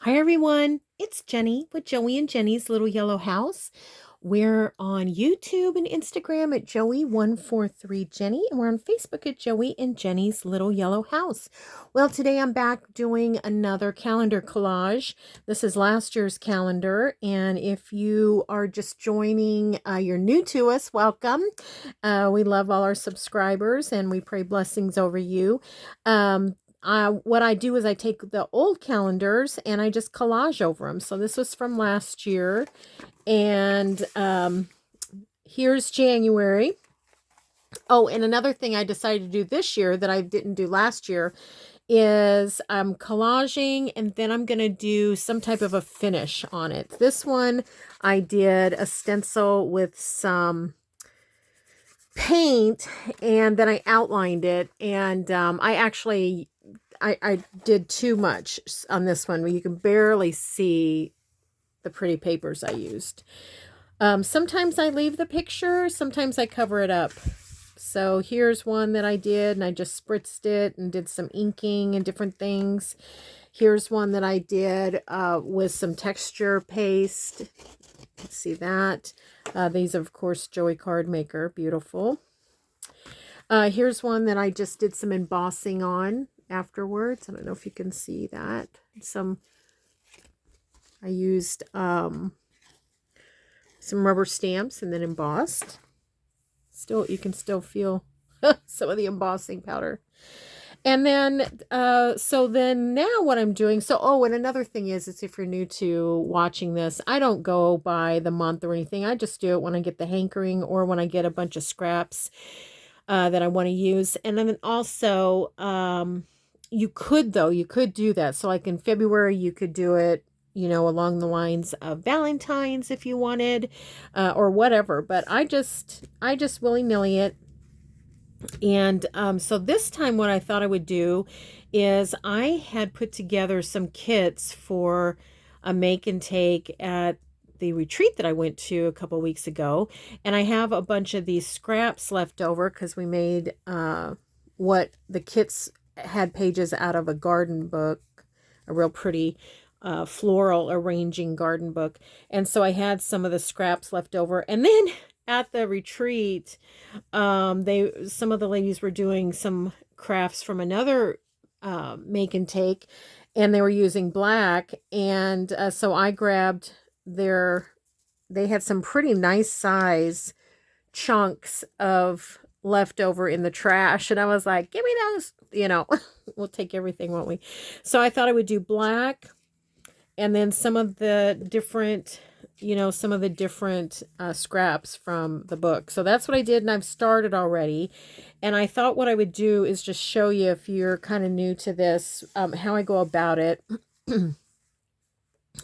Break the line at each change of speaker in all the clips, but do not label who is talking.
Hi everyone, it's Jenny with Joey and Jenny's Little Yellow House. We're on YouTube and Instagram at Joey143Jenny, and we're on Facebook at Joey and Jenny's Little Yellow House. Well, today I'm back doing another calendar collage. This is last year's calendar, and if you are just joining, you're new to us, welcome. We love all our subscribers, and we pray blessings over you. What I do is I take the old calendars and I just collage over them. So this was from last year, and here's January. Oh, and another thing I decided to do this year that I didn't do last year is I'm collaging, and then I'm going to do some type of a finish on it. This one I did a stencil with some paint, and then I outlined it, and I did too much on this one where you can barely see the pretty papers I used. Sometimes I leave the picture, sometimes I cover it up. So here's one that I did, and I just spritzed it and did some inking and different things. Here's one that I did with some texture paste. Let's see that. These are, of course, Joey Card Maker. Beautiful. Here's one that I just did some embossing on afterwards. I don't know if you can see that. I used some rubber stamps and then embossed. You can still feel some of the embossing powder. And then, so then now what I'm doing, and another thing is if you're new to watching this, I don't go by the month or anything. I just do it when I get the hankering or when I get a bunch of scraps that I want to use. And then also, you could do that. So like in February, you could do it, along the lines of Valentine's if you wanted, or whatever. But I just willy-nilly it. And so this time what I thought I would do is I had put together some kits for a make and take at the retreat that I went to a couple weeks ago. And I have a bunch of these scraps left over because we made what the kits had pages out of a garden book, a real pretty floral arranging garden book. And so I had some of the scraps left over. And then at the retreat, some of the ladies were doing some crafts from another make and take, and they were using black. And so I grabbed they had some pretty nice size chunks of leftover in the trash, and I was like, give me those, we'll take everything, won't we? So I thought I would do black, and then some of the different scraps from the book. So that's what I did, and I've started already. And I thought what I would do is just show you, if you're kind of new to this, how I go about it.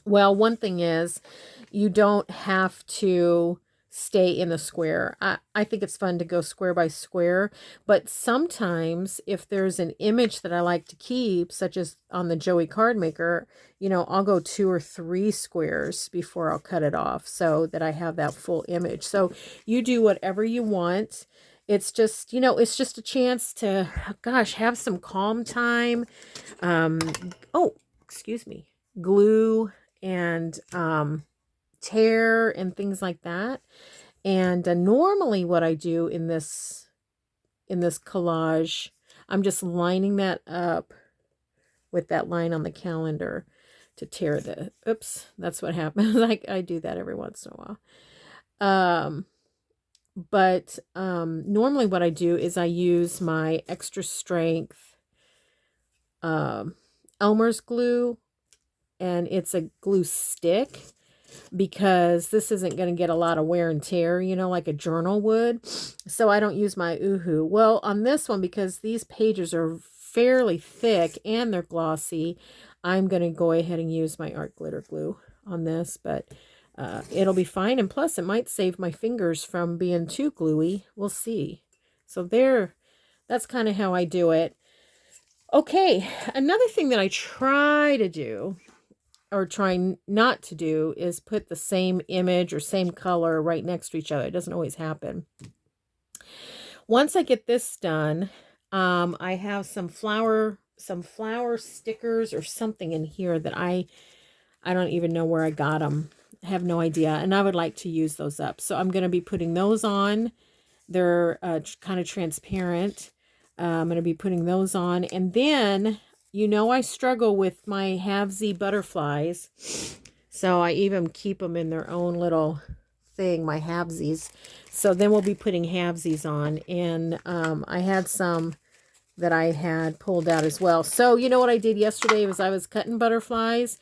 Well, one thing is, you don't have to stay in the square. I think it's fun to go square by square, but sometimes if there's an image that I like to keep, such as on the Joey Card Maker, I'll go 2 or 3 squares before I'll cut it off so that I have that full image. So you do whatever you want. It's just, it's just a chance to, gosh, have some calm time. Excuse me. Glue and tear and things like that. And normally what I do in this collage, I'm just lining that up with that line on the calendar to tear that's what happens. I do that every once in a while. But normally what I do is I use my extra strength Elmer's glue, and it's a glue stick, because this isn't going to get a lot of wear and tear, like a journal would. So I don't use my Oohoo. Well, on this one, because these pages are fairly thick and they're glossy, I'm going to go ahead and use my art glitter glue on this, but it'll be fine. And plus, it might save my fingers from being too gluey. We'll see. So that's kind of how I do it. Okay, another thing that I try to do, or trying not to do, is put the same image or same color right next to each other. It doesn't always happen. Once I get this done, I have some flower stickers or something in here that I I don't even know where I got them. I have no idea. And I would like to use those up. So I'm going to be putting those on. They're kind of transparent. I'm going to be putting those on. And then, I struggle with my Half-Zee butterflies. So I even keep them in their own little thing, my Half-Zees. So then we'll be putting Half-Zees on. And I had some that I had pulled out as well. So you know what I did yesterday was I was cutting butterflies.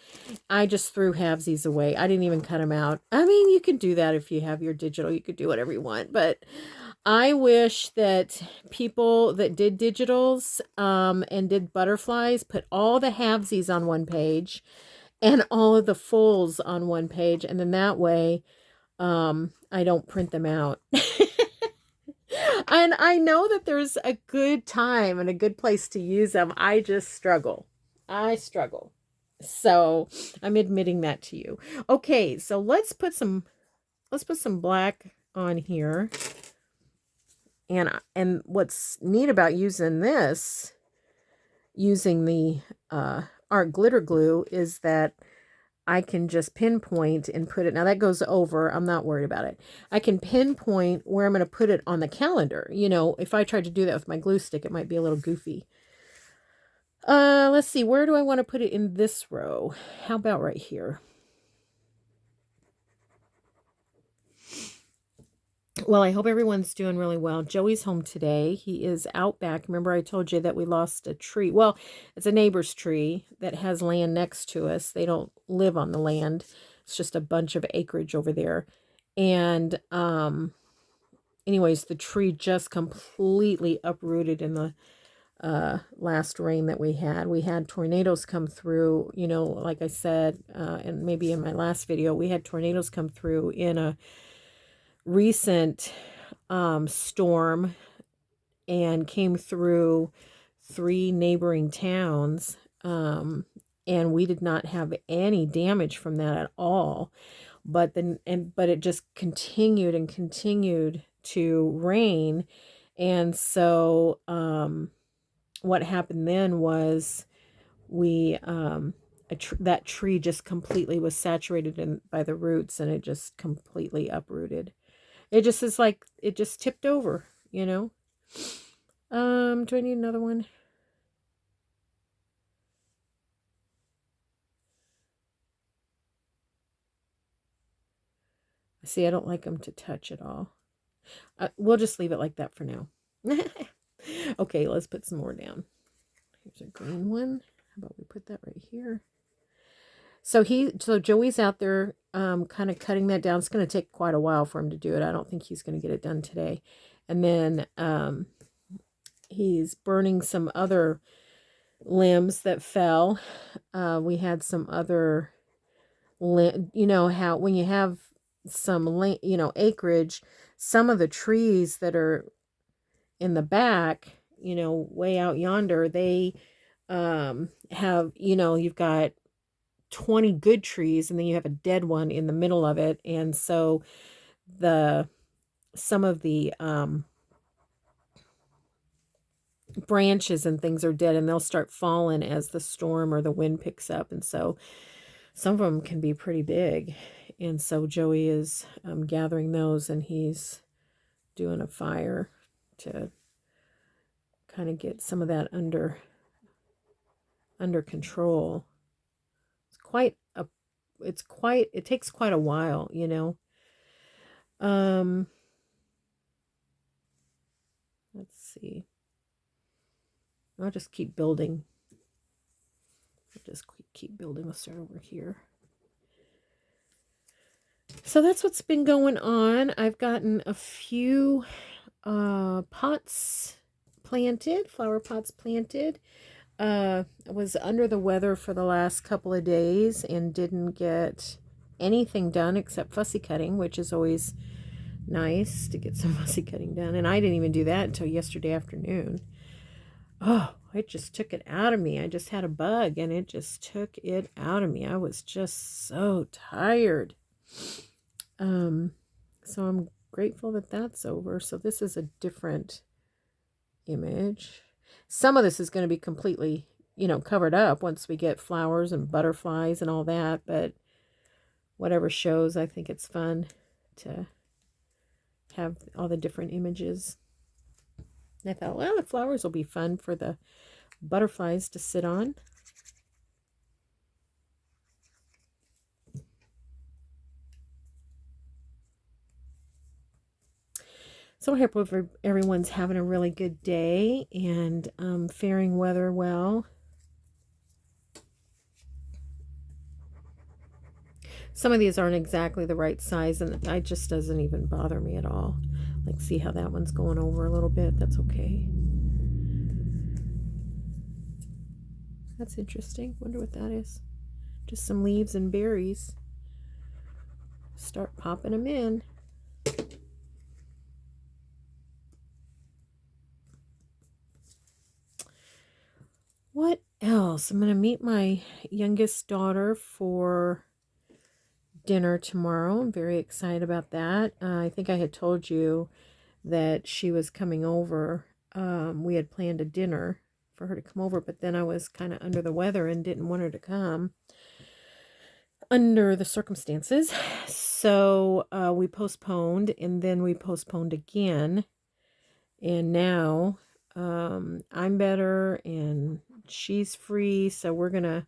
I just threw Half-Zees away. I didn't even cut them out. I mean, you can do that if you have your digital. You could do whatever you want. But I wish that people that did digitals and did butterflies put all the Half-Zees on one page and all of the fulls on one page. And then that way I don't print them out. And I know that there's a good time and a good place to use them. I just struggle. I struggle. So I'm admitting that to you. Okay, so let's put some black on here. And what's neat about using the art glitter glue is that I can just pinpoint and put it. Now that goes over. I'm not worried about it. I can pinpoint where I'm going to put it on the calendar. If I tried to do that with my glue stick, it might be a little goofy. Let's see. Where do I want to put it in this row? How about right here? Well, I hope everyone's doing really well. Joey's home today. He is out back. Remember I told you that we lost a tree. Well, it's a neighbor's tree that has land next to us. They don't live on the land. It's just a bunch of acreage over there. And anyways, the tree just completely uprooted in the last rain that we had. We had tornadoes come through, like I said, and maybe in my last video, we had tornadoes come through in a recent storm and came through 3 neighboring towns, and we did not have any damage from that at all, but it just continued and continued to rain. And so what happened then was we that tree just completely was saturated by the roots, and it just completely uprooted. It just is like, it just tipped over, Do I need another one? See, I don't like them to touch at all. We'll just leave it like that for now. Okay, let's put some more down. Here's a green one. How about we put that right here? So Joey's out there kind of cutting that down. It's going to take quite a while for him to do it. I don't think he's going to get it done today. And then he's burning some other limbs that fell. We had some other, how when you have some, acreage, some of the trees that are in the back, way out yonder, they have, you've got 20 good trees and then you have a dead one in the middle of it. And so some of the branches and things are dead, and they'll start falling as the storm or the wind picks up. And so some of them can be pretty big. And so Joey is gathering those, and he's doing a fire to kind of get some of that under control. It takes quite a while, let's see. I'll just keep building. We'll start over here. So that's what's been going on. I've gotten a few pots planted, flower pots planted. I was under the weather for the last couple of days and didn't get anything done except fussy cutting, which is always nice to get some fussy cutting done. And I didn't even do that until yesterday afternoon. Oh, it just took it out of me. I just had a bug and it just took it out of me. I was just so tired. So I'm grateful that that's over. So this is a different image. Some of this is going to be completely you know, covered up once we get flowers and butterflies and all that. But whatever shows, I think it's fun to have all the different images. And I thought, well, the flowers will be fun for the butterflies to sit on. So I hope everyone's having a really good day and faring weather well. Some of these aren't exactly the right size, and it just doesn't even bother me at all. Like, see how that one's going over a little bit? That's okay. That's interesting. Wonder what that is. Just some leaves and berries. Start popping them in. What else? I'm going to meet my youngest daughter for dinner tomorrow. I'm very excited about that. I think I had told you that she was coming over. We had planned a dinner for her to come over, but then I was kind of under the weather and didn't want her to come under the circumstances. So we postponed, and then we postponed again. And now I'm better and she's free, so we're gonna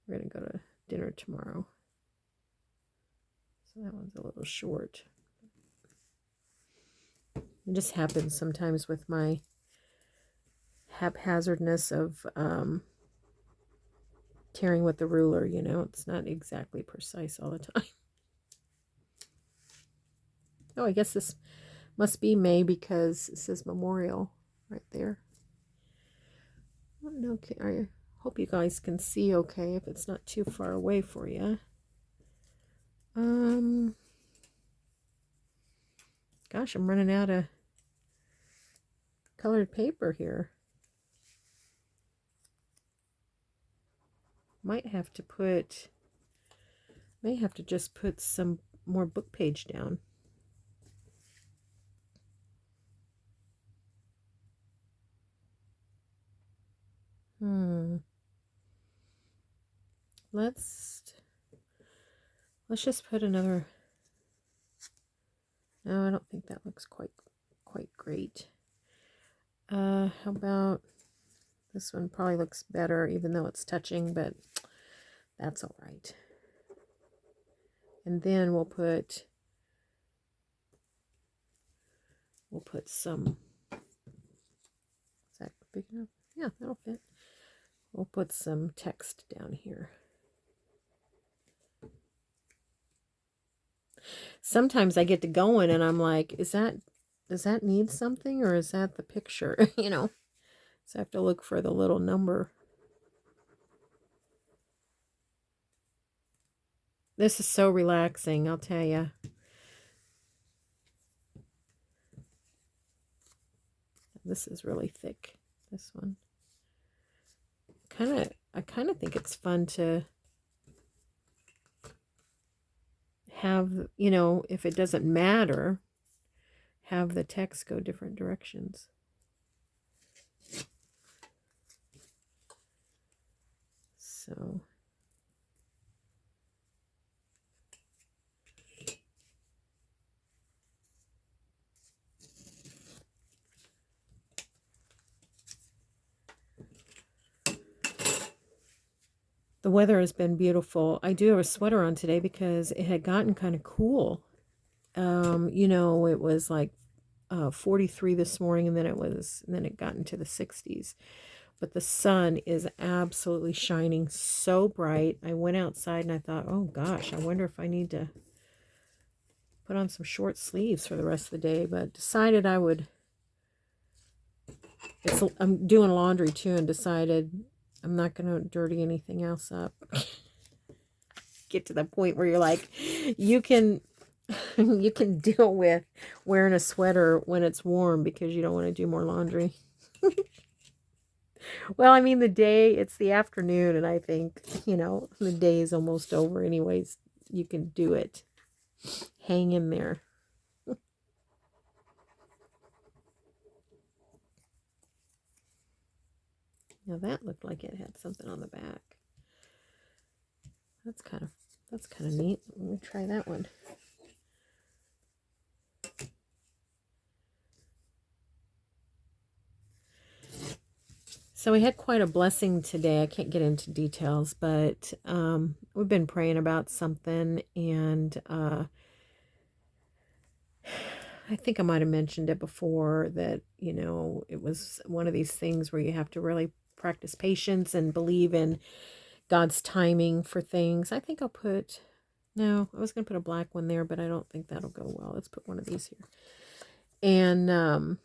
go to dinner tomorrow. So that one's a little short. It just happens sometimes with my haphazardness of tearing with the ruler, you know. It's not exactly precise all the time. Oh, I guess this must be May because it says Memorial right there. I don't know. I hope you guys can see okay if it's not too far away for you. Gosh, I'm running out of colored paper here. May have to just put some more book page down. Let's just put another. No, I don't think that looks quite great. How about this one? Probably looks better, even though it's touching, but that's all right. And then we'll put some. Is that big enough? Yeah, that'll fit. We'll put some text down here. Sometimes I get to going and I'm like, does that need something, or is that the picture? You know, so I have to look for the little number. This is so relaxing, I'll tell you. This is really thick, this one. I kind of think it's fun to have, you know, if it doesn't matter, have the text go different directions. So the weather has been beautiful. I do have a sweater on today because it had gotten kind of cool. You know, it was like 43 this morning, and then it got into the 60s. But the sun is absolutely shining so bright. I went outside and I thought, oh gosh, I wonder if I need to put on some short sleeves for the rest of the day. But decided I would. I'm doing laundry too, and decided I'm not going to dirty anything else up. Get to the point where you're like, you can deal with wearing a sweater when it's warm because you don't want to do more laundry. Well, I mean, it's the afternoon, and I think, you know, the day is almost over anyways. You can do it. Hang in there. Now that looked like it had something on the back. That's kind of neat. Let me try that one. So we had quite a blessing today. I can't get into details, but we've been praying about something, and I think I might have mentioned it before that, you know, it was one of these things where you have to really practice patience and believe in God's timing for things. I think I'll put, no, I was going to put a black one there, but I don't think that'll go well. Let's put one of these here. And,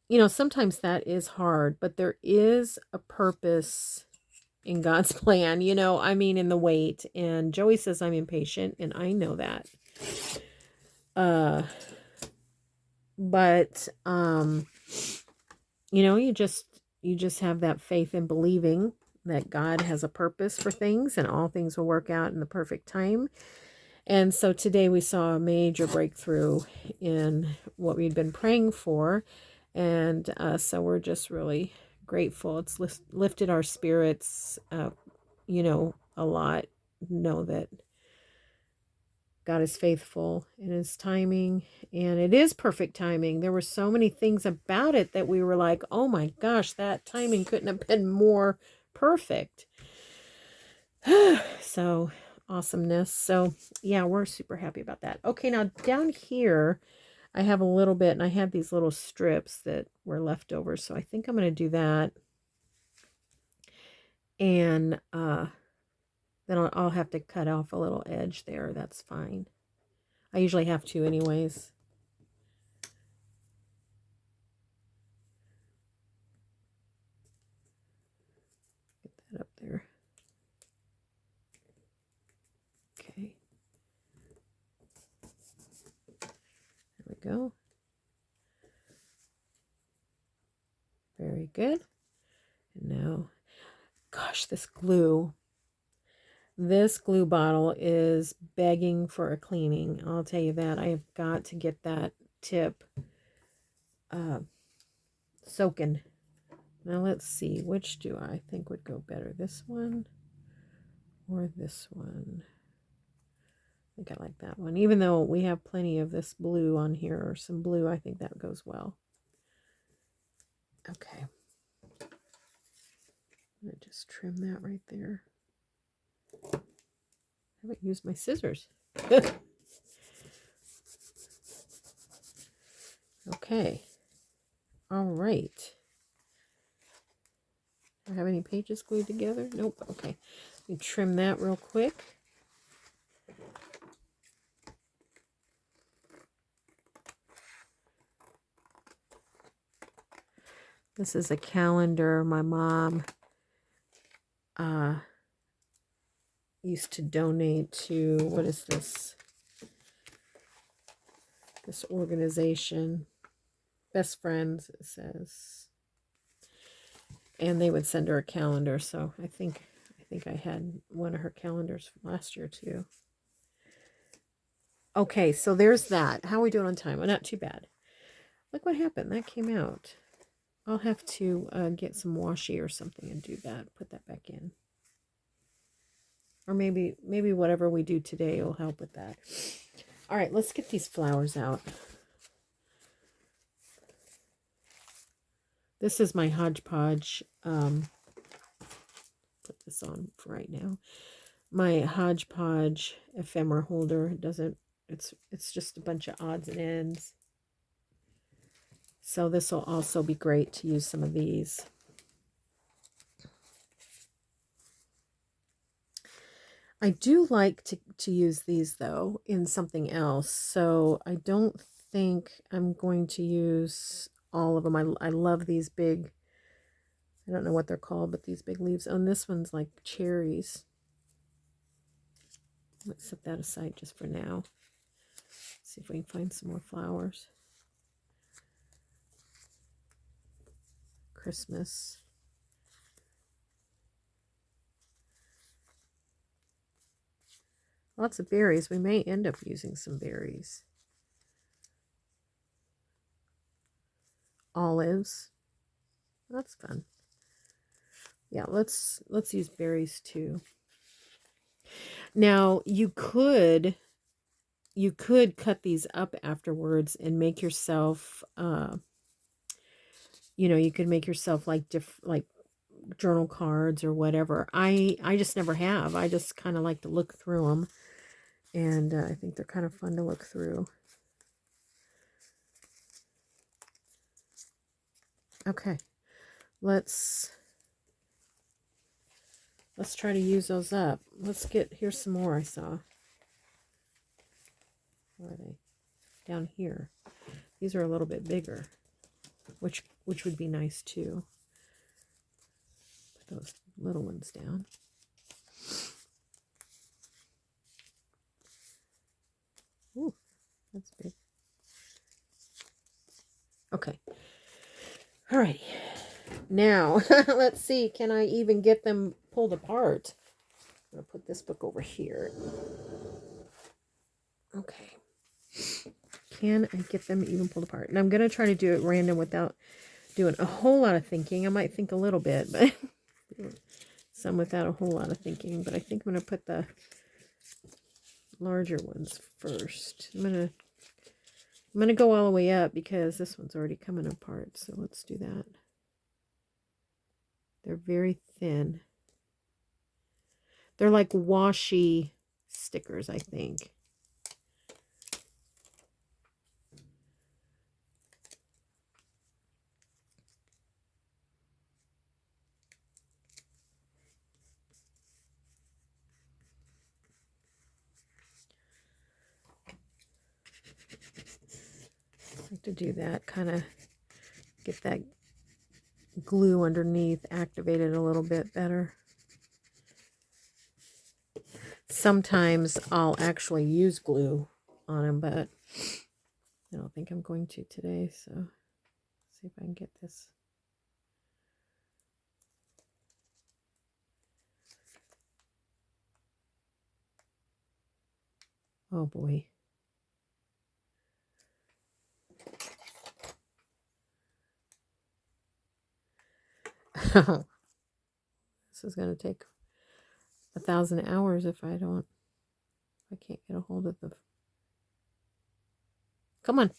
you know, sometimes that is hard, but there is a purpose in God's plan, you know, I mean, in the wait. And Joey says I'm impatient, and I know that. But you know, you just have that faith and believing that God has a purpose for things, and all things will work out in the perfect time. And so today we saw a major breakthrough in what we'd been praying for. And so we're just really grateful. It's lifted our spirits, you know, a lot. Know that God is faithful in his timing, and it is perfect timing. There were so many things about it that we were like, oh my gosh, that timing couldn't have been more perfect. So awesomeness. So yeah, we're super happy about that. Okay, now down here I have a little bit, and I had these little strips that were left over, so I think I'm going to do that. And then I'll have to cut off a little edge there. That's fine. I usually have to anyways. Get that up there. Okay. There we go. Very good. And now, gosh, this glue bottle is begging for a cleaning. I'll tell you that. I have got to get that tip soaking. Now let's see, which do I think would go better? This one or this one? I think I like that one. Even though we have plenty of this blue on here, or some blue, I think that goes well. Okay. I'm going to just trim that right there. I haven't used my scissors. Okay. All right. Do I have any pages glued together? Nope. Okay. Let me trim that real quick. This is a calendar my mom used to donate to, what is this? This organization, Best Friends, it says. And they would send her a calendar, so I think I had one of her calendars from last year too. Okay, so there's that. How are we doing on time? Well, not too bad. Look what happened. That came out. I'll have to get some washi or something and do that. Put that back in. Or maybe whatever we do today will help with that. All right, let's get these flowers out. This is my hodgepodge. Put this on for right now. My hodgepodge ephemera holder doesn't. It's just a bunch of odds and ends. So this will also be great to use some of these. I do like to use these though in something else. So I don't think I'm going to use all of them. I love these big, I don't know what they're called, but these big leaves. Oh, and this one's like cherries. Let's set that aside just for now. See if we can find some more flowers. Christmas. Lots of berries. We may end up using some berries. Olives. That's fun. Yeah, let's use berries too. Now, you could cut these up afterwards and make yourself you could make yourself like journal cards or whatever. I just never have. I just kind of like to look through them, and I think they're kind of fun to look through. Okay, let's try to use those up. Here's some more I saw. Where are they? Down here. These are a little bit bigger, which would be nice too. Put those little ones down. Ooh, that's big. Okay. Alrighty. Now, let's see. Can I even get them pulled apart? I'm going to put this book over here. Okay. Can I get them even pulled apart? And I'm going to try to do it random without doing a whole lot of thinking. I might think a little bit, but some without a whole lot of thinking. But I think I'm going to put the larger ones first. I'm going to go all the way up because this one's already coming apart. So let's do that. They're very thin. They're like washi stickers, I think. I like to do that, kind of get that glue underneath activated a little bit better. Sometimes I'll actually use glue on them, but I don't think I'm going to today. So let's see if I can get this. Oh boy. This is going to take 1,000 hours if I can't get a hold of the. Come on.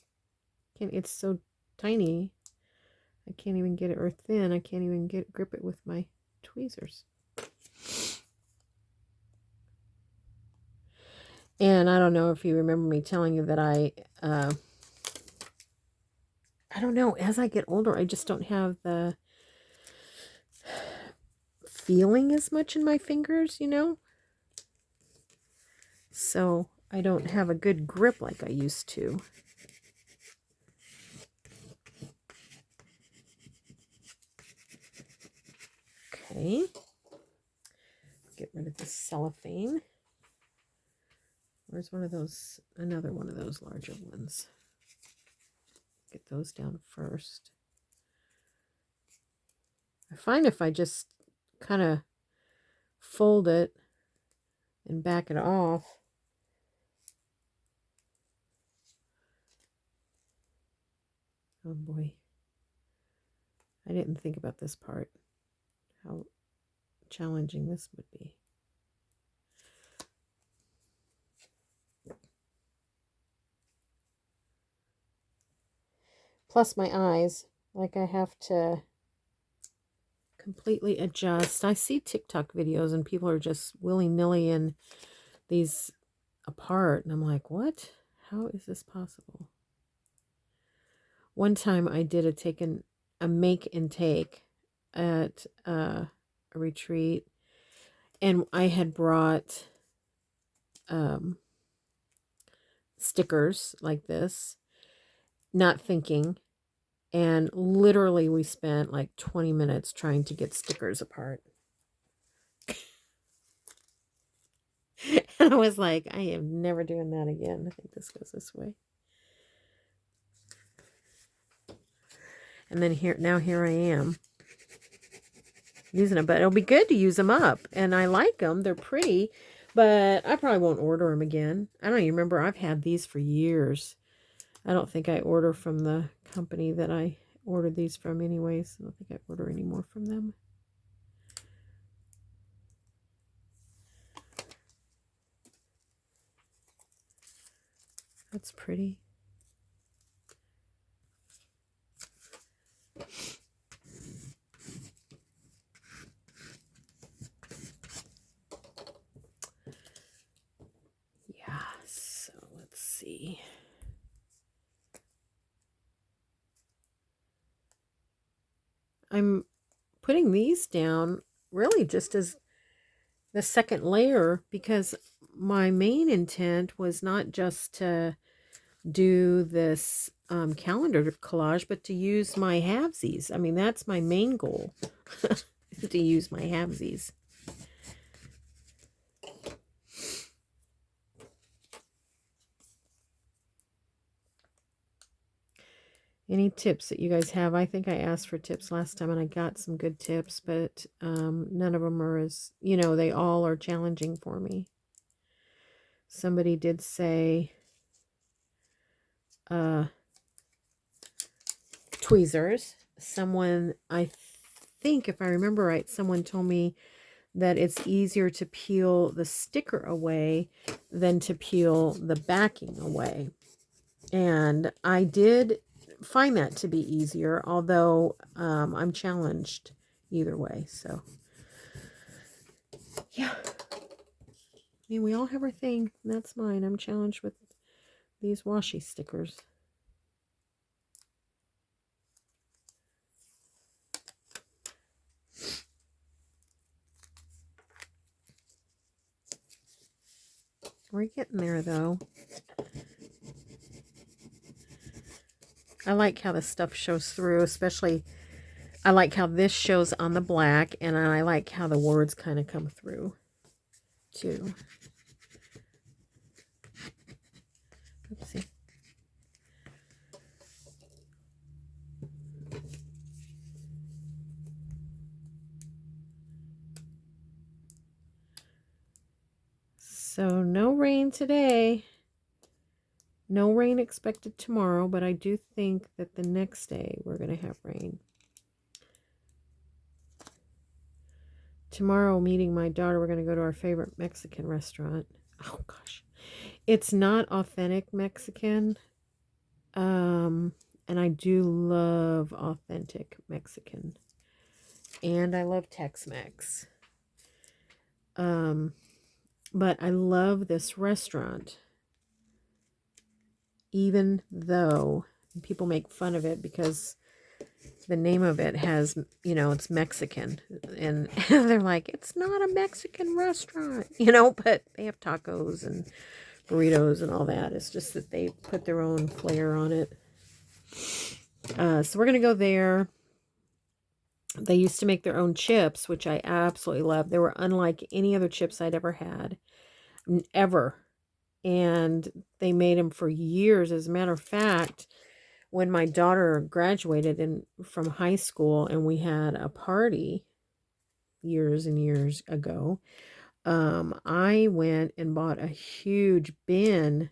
It's so tiny. I can't even get it, or thin. I can't even grip it with my tweezers. And I don't know if you remember me telling you that I don't know, as I get older, I just don't have the feeling as much in my fingers, So I don't have a good grip like I used to. Okay. Get rid of this cellophane. Where's one of those? Another one of those larger ones. Get those down first. I find if I just kind of fold it and back it off, oh boy, I didn't think about this part, how challenging this would be. Plus my eyes, like I have to completely adjust. I see TikTok videos and people are just willy-nilly in these apart, and I'm like, what? How is this possible? One time I did a make and take at a retreat, and I had brought stickers like this, not thinking, and literally we spent like 20 minutes trying to get stickers apart. And I was like, I am never doing that again. I think this goes this way. And then here I am using them, but it'll be good to use them up. And I like them. They're pretty, but I probably won't order them again. I don't even remember. I've had these for years. I don't think I order from the company that I ordered these from anyways. I don't think I order any more from them. That's pretty. Yeah, so let's see. I'm putting these down really just as the second layer because my main intent was not just to do this calendar collage, but to use my Half-Zees. I mean, that's my main goal, to use my Half-Zees. Any tips that you guys have? I think I asked for tips last time and I got some good tips, but none of them are as, you know, they all are challenging for me. Somebody did say tweezers. Someone, I think if I remember right, someone told me that it's easier to peel the sticker away than to peel the backing away. And I did find that to be easier, although I'm challenged either way. So, yeah. I mean, we all have our thing. That's mine. I'm challenged with these washi stickers. We're getting there, though. I like how the stuff shows through, especially I like how this shows on the black, and I like how the words kind of come through, too. Oopsie. So no rain today. No rain expected tomorrow, but I do think that the next day we're going to have rain. Tomorrow, meeting my daughter, we're going to go to our favorite Mexican restaurant. Oh, gosh. It's not authentic Mexican. And I do love authentic Mexican. And I love Tex-Mex. But I love this restaurant. Even though people make fun of it because the name of it has, you know, it's Mexican. And they're like, it's not a Mexican restaurant, you know, but they have tacos and burritos and all that. It's just that they put their own flair on it. So we're going to go there. They used to make their own chips, which I absolutely love. They were unlike any other chips I'd ever had. Ever. And they made them for years. As a matter of fact, when my daughter graduated from high school and we had a party years and years ago, I went and bought a huge bin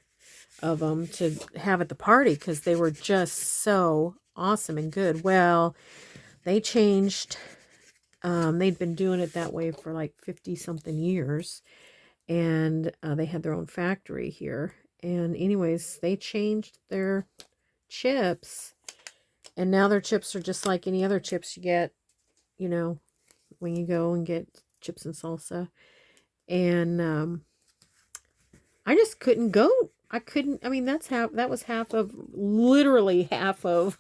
of them to have at the party because they were just so awesome and good. Well, they changed. They'd been doing it that way for like 50 something years. And they had their own factory here. And anyways, they changed their chips. And now their chips are just like any other chips you get, you know, when you go and get chips and salsa. And I just couldn't go. I couldn't. I mean, that was literally half of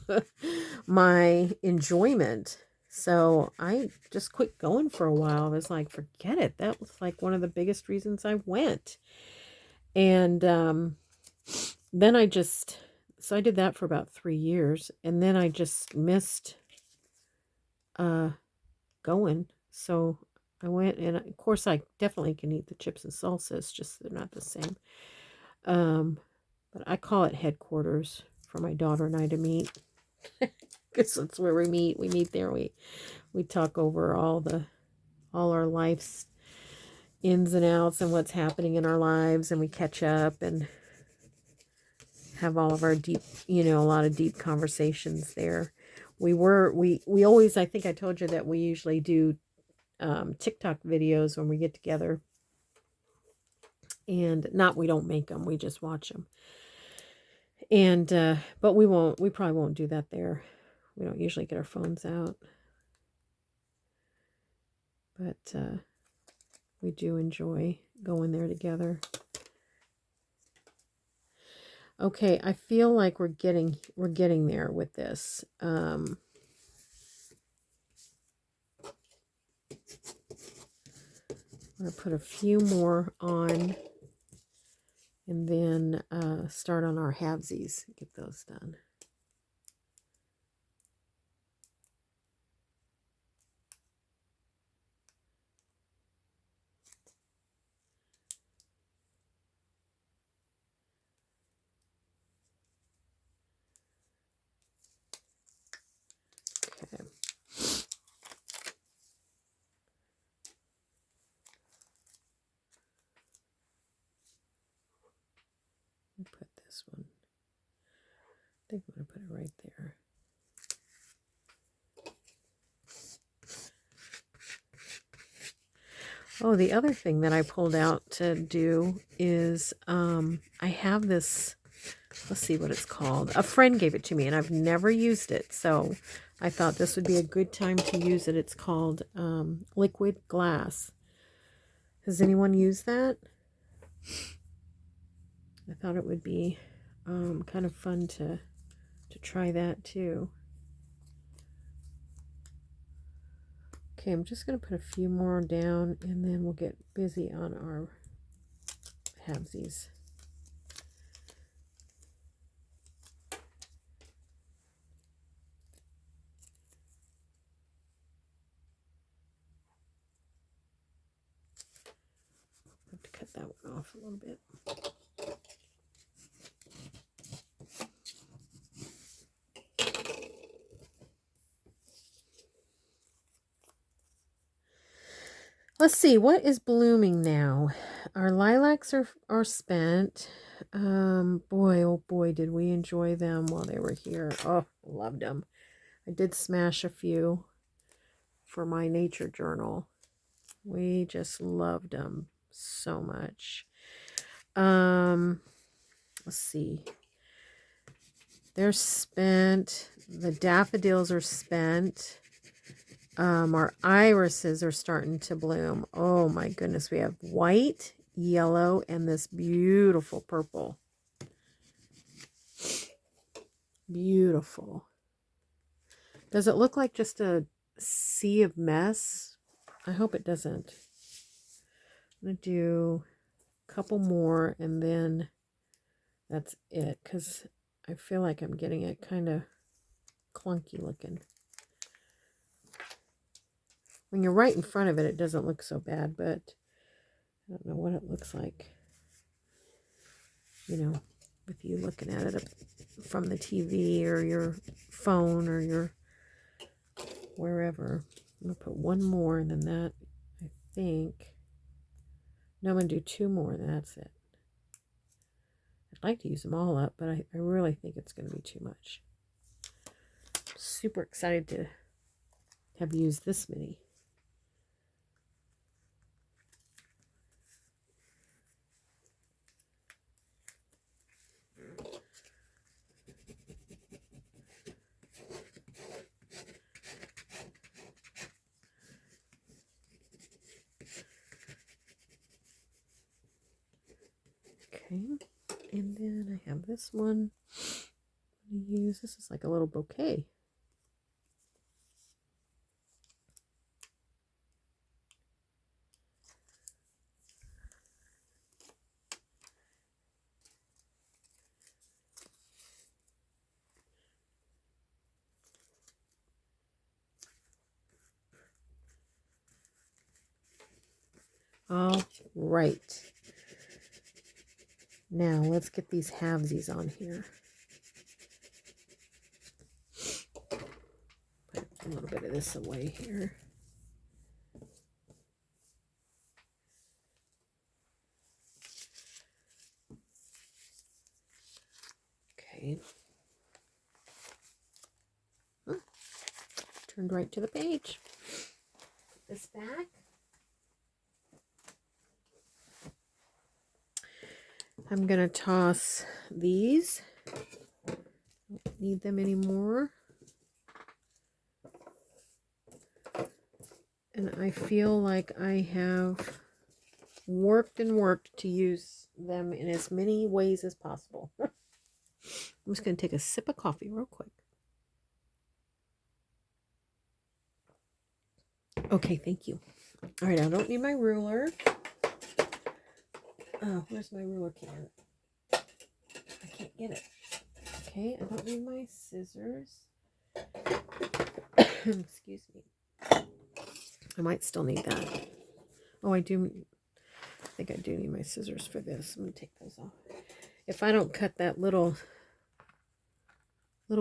my enjoyment. So I just quit going for a while. I was like, forget it. That was like one of the biggest reasons I went. And then I did that for about 3 years. And then I just missed going. So I went, and of course I definitely can eat the chips and salsa. It's just they're not the same. But I call it headquarters for my daughter and I to meet. Because that's where we meet. We meet there. We talk over all our life's ins and outs and what's happening in our lives, and we catch up and have all of our deep, you know, a lot of deep conversations there. We always, I think I told you that we usually do TikTok videos when we get together, and we don't make them, we just watch them. And, but we probably won't do that there. We don't usually get our phones out. But, we do enjoy going there together. Okay, I feel like we're getting there with this. I'm going to put a few more on and then start on our half-zees. Get those done. Okay. Put this one. I think I'm going to put it right there. Oh, the other thing that I pulled out to do is I have this, let's see what it's called. A friend gave it to me and I've never used it. So I thought this would be a good time to use it. It's called liquid glass. Has anyone used that? I thought it would be kind of fun to try that too. Okay, I'm just going to put a few more down and then we'll get busy on our half-zees. I have to cut that one off a little bit. Let's see, what is blooming now? Our lilacs are spent. Boy, oh boy, did we enjoy them while they were here. Oh, loved them. I did smash a few for my nature journal. We just loved them so much. Let's see. They're spent. The daffodils are spent. Our irises are starting to bloom. Oh my goodness, we have white, yellow, and this beautiful purple. Beautiful. Does it look like just a sea of mess? I hope it doesn't. I'm going to do a couple more and then that's it, because I feel like I'm getting it kind of clunky looking. When you're right in front of it, it doesn't look so bad, but I don't know what it looks like, you know, with you looking at it from the TV or your phone or your wherever. I'm going to put one more and then that, I think. No, I'm going to do two more and that's it. I'd like to use them all up, but I really think it's going to be too much. Super excited to have used this many. Okay, and then I have this one I'm going to use. This is like a little bouquet. All right. Now let's get these half-zees on here. Put a little bit of this away here. Okay. Turned right to the page. Put this back. I'm going to toss these Don't need them anymore. And I feel like I have worked and worked to use them in as many ways as possible. I'm just going to take a sip of coffee real quick. Okay, thank you. All right, I don't need my ruler. Where's my ruler can? I can't get it. Okay, I don't need my scissors. Excuse me. I might still need that. Oh, I do. I think I do need my scissors for this. I'm going to take those off. If I don't cut that little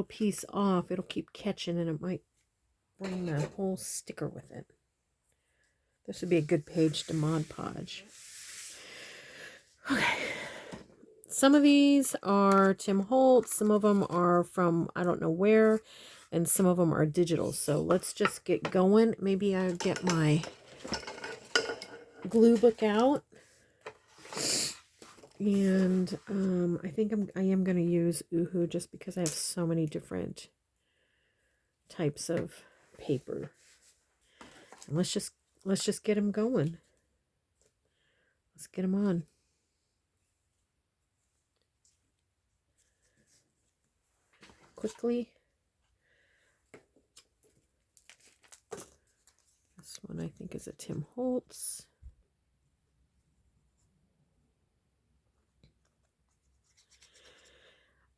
piece off, it'll keep catching and it might bring the whole sticker with it. This would be a good page to Mod Podge. Okay. Some of these are Tim Holtz. Some of them are from I don't know where. And some of them are digital. So let's just get going. Maybe I'll get my glue book out. And I think I am going to use Uhu just because I have so many different types of paper. And let's just get them going. Let's get them on. Quickly. This one I think is a Tim Holtz.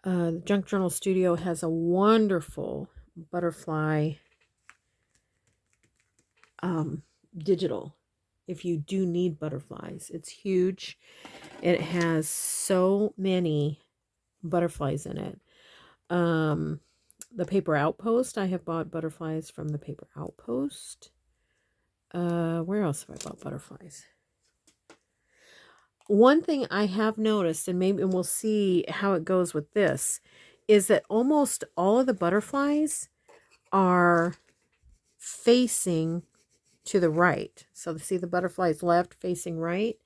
The Junk Journal Studio has a wonderful butterfly digital. If you do need butterflies, it's huge. It has so many butterflies in it. The Paper Outpost, I have bought butterflies from the Paper Outpost. Where else have I bought butterflies? One thing I have noticed, and maybe we'll see how it goes with this, is that almost all of the butterflies are facing to the right. So see the butterflies left facing right.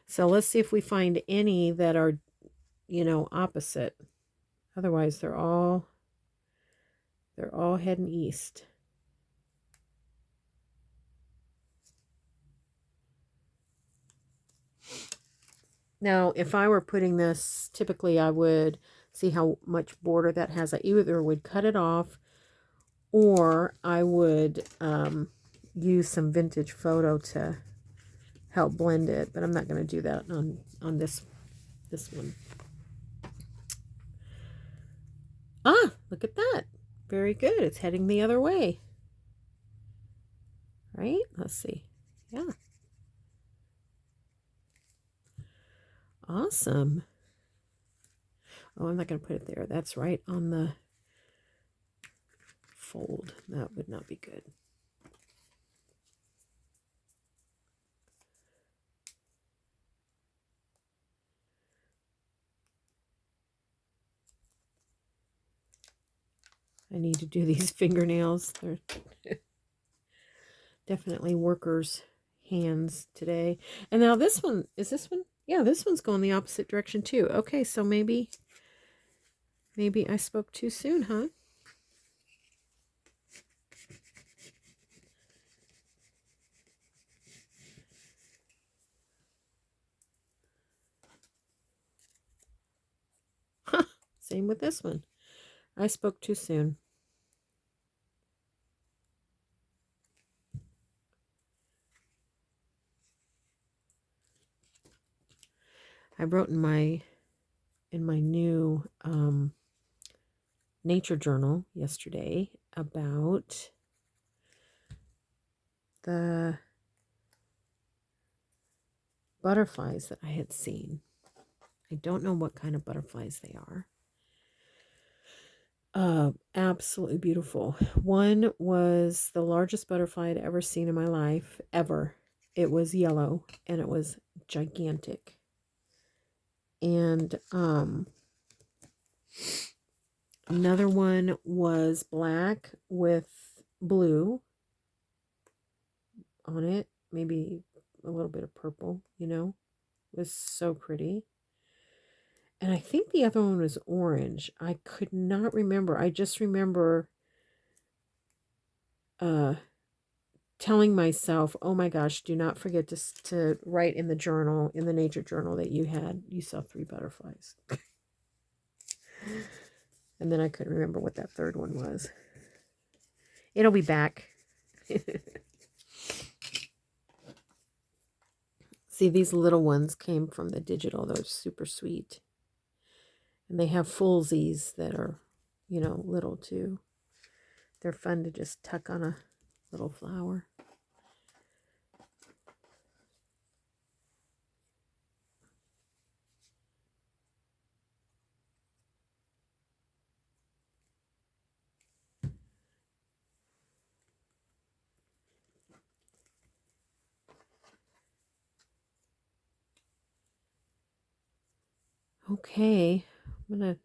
So let's see if we find any that are, opposite. Otherwise, they're all heading east. Now, if I were putting this, typically I would see how much border that has. I either would cut it off or I would use some vintage photo to help blend it. But I'm not going to do that on this one. Ah, look at that. Very good. It's heading the other way. Right? Let's see. Yeah. Awesome. Oh, I'm not going to put it there. That's right on the fold. That would not be good. I need to do these fingernails. They're definitely workers' hands today. And now this one, is this one? Yeah, this one's going the opposite direction too. Okay, so maybe I spoke too soon, huh? Same with this one. I spoke too soon. I wrote in my new nature journal yesterday about the butterflies that I had seen. I don't know what kind of butterflies they are. Absolutely beautiful. One was the largest butterfly I'd ever seen in my life, ever. It was yellow and it was gigantic. And another one was black with blue on it, maybe a little bit of purple, It was so pretty. And I think the other one was orange. I could not remember. I just remember telling myself, oh my gosh, do not forget to write in the journal, in the nature journal, that you saw 3 butterflies. And then I couldn't remember what that third one was. It'll be back. See, these little ones came from the digital. They're super sweet. And they have full zees that are, you know, little too. They're fun to just tuck on a little flower. Okay, I'm going to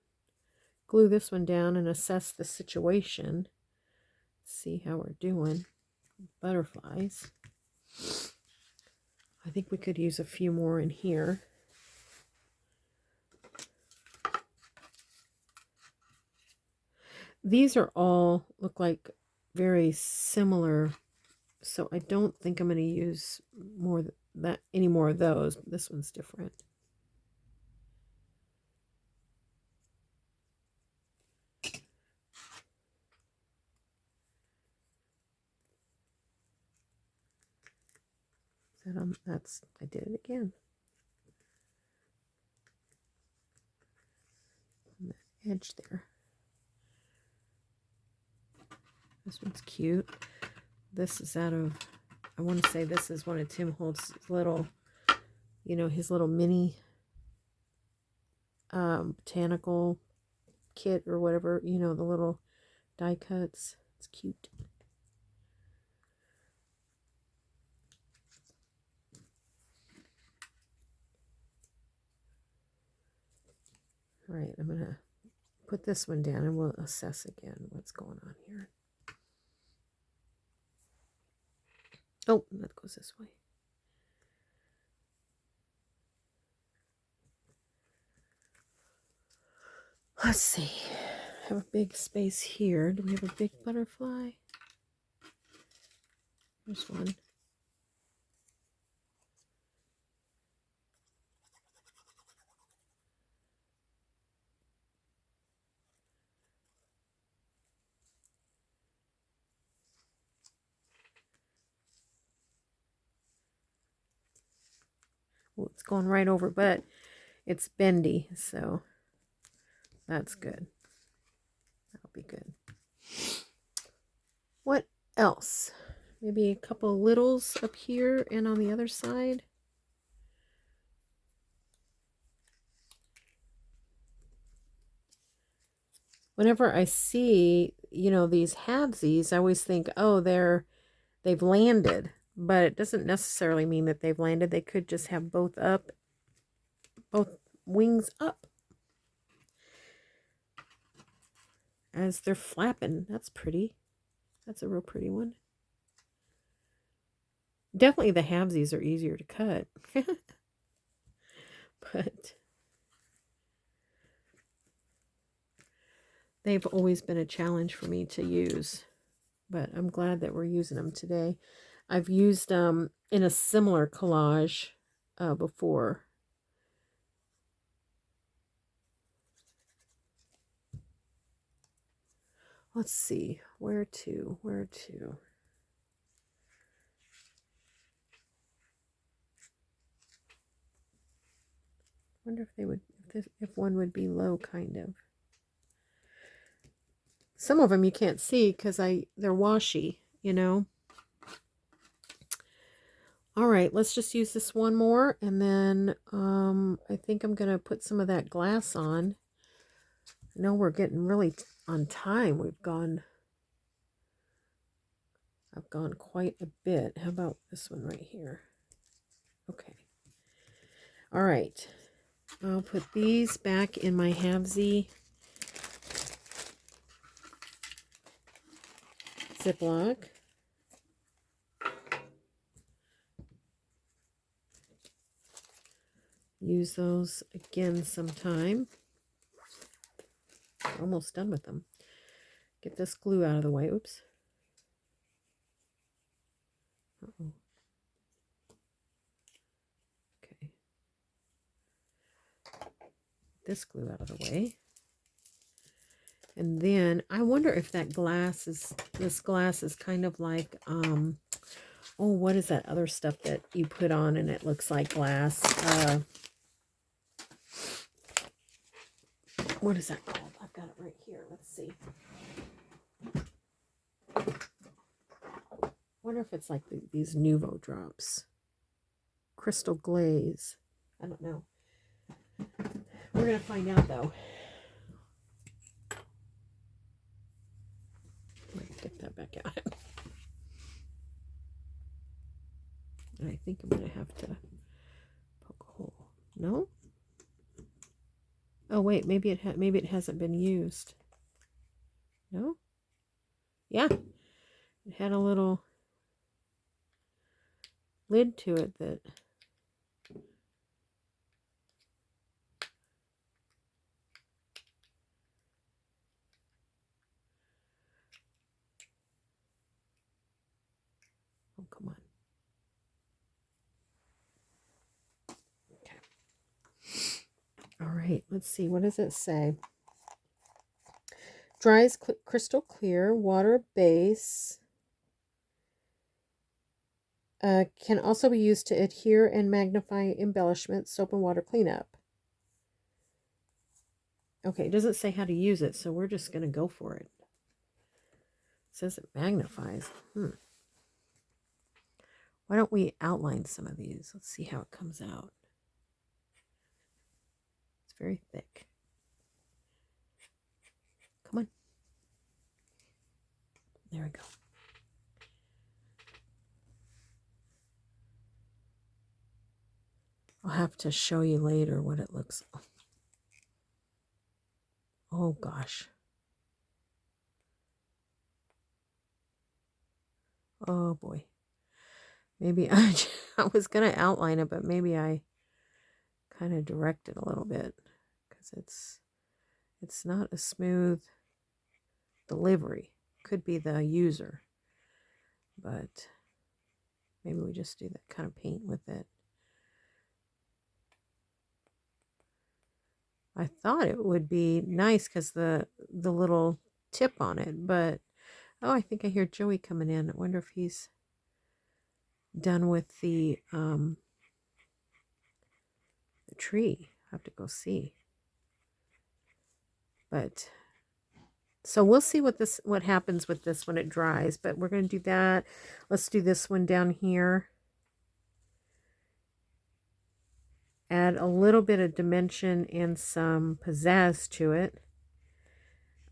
glue this one down and assess the situation. See how we're doing. Butterflies. I think we could use a few more in here. These are all look like very similar, so I don't think I'm going to use any more of those. This one's different. I did it again. On the edge there. This one's cute. This is I want to say this is one of Tim Holtz's little, you know, his little mini botanical kit or whatever, you know, the little die cuts. It's cute. All right, I'm going to put this one down and we'll assess again what's going on here. Oh, that goes this way. Let's see. I have a big space here. Do we have a big butterfly? There's one. Well, it's going right over, but it's bendy, so that's good. That'll be good. What else? Maybe a couple littles up here and on the other side. Whenever I see, you know, these Half-Zees, I always think, oh, they've landed. But it doesn't necessarily mean that they've landed. They could just have both wings up as they're flapping. That's pretty. That's a real pretty one. Definitely the Half-Zees are easier to cut. But they've always been a challenge for me to use. But I'm glad that we're using them today. I've used them in a similar collage before. Let's see, where to? Wonder if they would, if one would be low, kind of. Some of them you can't see because they're washy, you know. All right, let's just use this one more, and then I think I'm gonna put some of that glass on. I know we're getting really on time. I've gone quite a bit. How about this one right here? Okay. All right. I'll put these back in my Half-Zee Ziploc. use those again sometime. Almost done with them. Get this glue out of the way. Oops. Uh-oh. Okay. This glue out of the way. And then I wonder if that glass is, this glass is kind of like, oh, what is that other stuff that you put on and it looks like glass? What is that called? I've got it right here. Let's see. Wonder if it's like these Nuvo drops. Crystal glaze. I don't know. We're going to find out though. Get that back out. And I think I'm going to have to poke a hole. No? Oh wait, maybe it hasn't been used. No? Yeah. It had a little lid to it that oh, come on. Okay. All right, let's see. What does it say? Dries crystal clear, water base. Can also be used to adhere and magnify embellishments, soap and water cleanup. Okay, it doesn't say how to use it, so we're just going to go for it. It says it magnifies. Why don't we outline some of these? Let's see how it comes out. It's very thick. Come on. There we go. I'll have to show you later what it looks like. Oh gosh. Oh boy. Maybe I was going to outline it, but maybe I kind of direct it a little bit because it's not a smooth delivery. Could be the user, but maybe we just do that kind of paint with it. I thought it would be nice because the little tip on it, but oh, I think I hear Joey coming in. I wonder if he's done with the tree. I have to go see. But so we'll see what happens with this when it dries, but we're going to do that. Let's do this one down here. Add a little bit of dimension and some pizzazz to it.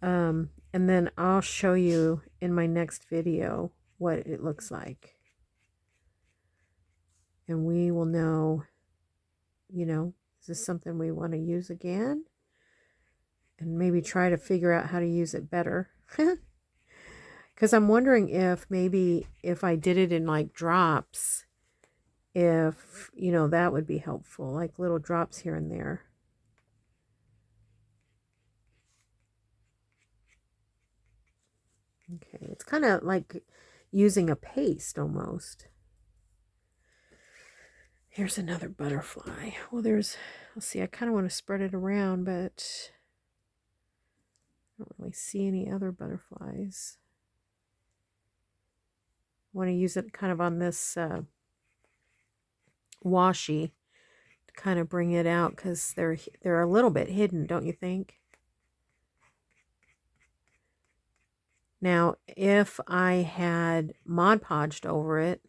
And then I'll show you in my next video what it looks like. And we will know, you know, is this something we want to use again? And maybe try to figure out how to use it better. Because I'm wondering if maybe if I did it in like drops, if, you know, that would be helpful. Like little drops here and there. Okay, it's kind of like using a paste almost. Here's another butterfly. Well, let's see, I kind of want to spread it around, but I don't really see any other butterflies. I want to use it kind of on this washi to kind of bring it out because they're a little bit hidden, don't you think? Now, if I had Mod Podged over it,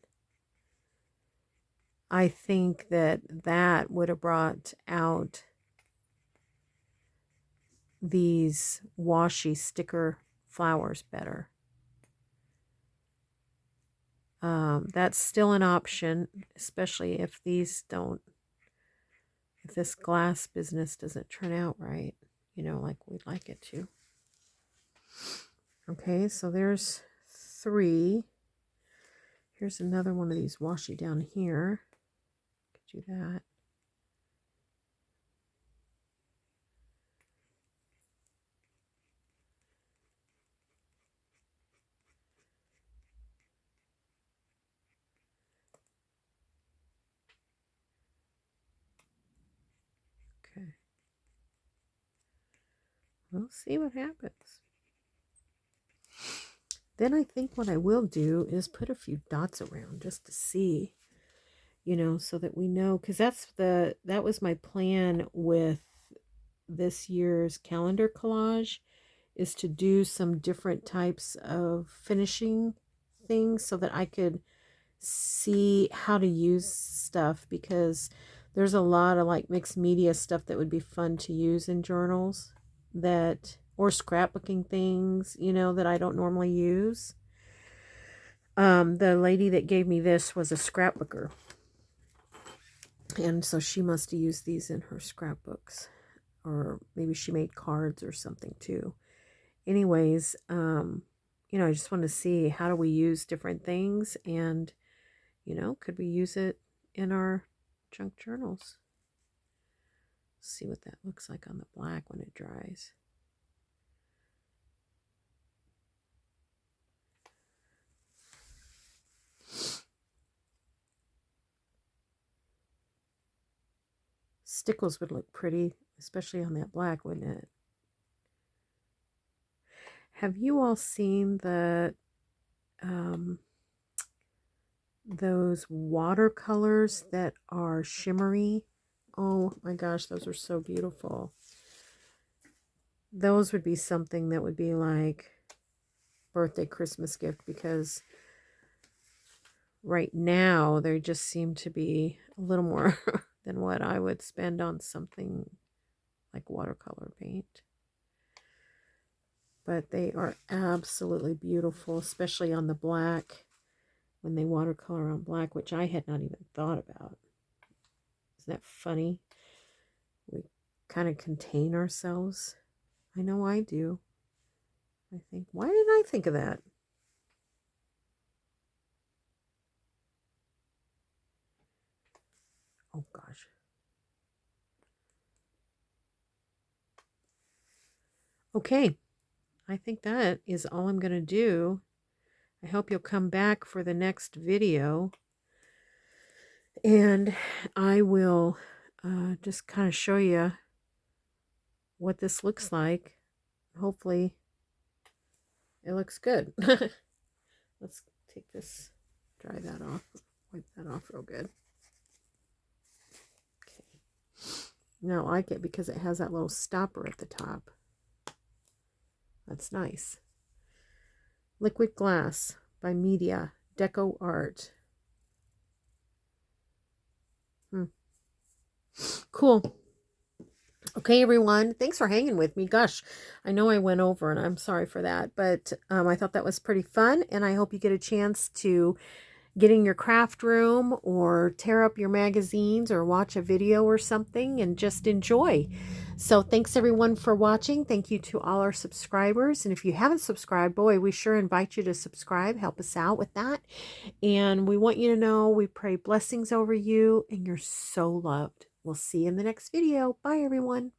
I think that would have brought out these washi sticker flowers better. That's still an option, especially if this glass business doesn't turn out right, you know, like we'd like it to. Okay, so there's 3. Here's another one of these washi down here. Could do that. Okay. We'll see what happens. Then I think what I will do is put a few dots around just to see, you know, so that we know, because that was my plan with this year's calendar collage, is to do some different types of finishing things so that I could see how to use stuff, because there's a lot of like mixed media stuff that would be fun to use in journals, that, or scrapbooking things, you know, that I don't normally use. The lady that gave me this was a scrapbooker, and so she must have used these in her scrapbooks, or maybe she made cards or something too. Anyways, you know, I just want to see, how do we use different things, and, you know, could we use it in our junk journals? See what that looks like on the black when it dries. Stickles would look pretty, especially on that black, wouldn't it? Have you all seen those watercolors that are shimmery? Oh my gosh, those are so beautiful. Those would be something that would be like birthday, Christmas gift, because right now they just seem to be a little more than what I would spend on something like watercolor paint. But they are absolutely beautiful, especially on the black, when they watercolor on black, which I had not even thought about. Isn't that funny? We kind of contain ourselves. I know I do. I think, why didn't I think of that? Oh gosh. Okay, I think that is all I'm going to do. I hope you'll come back for the next video, and I will just kind of show you what this looks like. Hopefully it looks good. Let's take this, dry that off, wipe that off real good. Okay. Now I like it because it has that little stopper at the top. That's nice. Liquid Glass by Media Deco Art. Cool. Okay, everyone. Thanks for hanging with me. Gosh, I know I went over, and I'm sorry for that. But I thought that was pretty fun, and I hope you get a chance to get in your craft room or tear up your magazines or watch a video or something and just enjoy. So thanks everyone for watching. Thank you to all our subscribers. And if you haven't subscribed, boy, we sure invite you to subscribe. Help us out with that. And we want you to know we pray blessings over you, and you're so loved. We'll see you in the next video. Bye, everyone.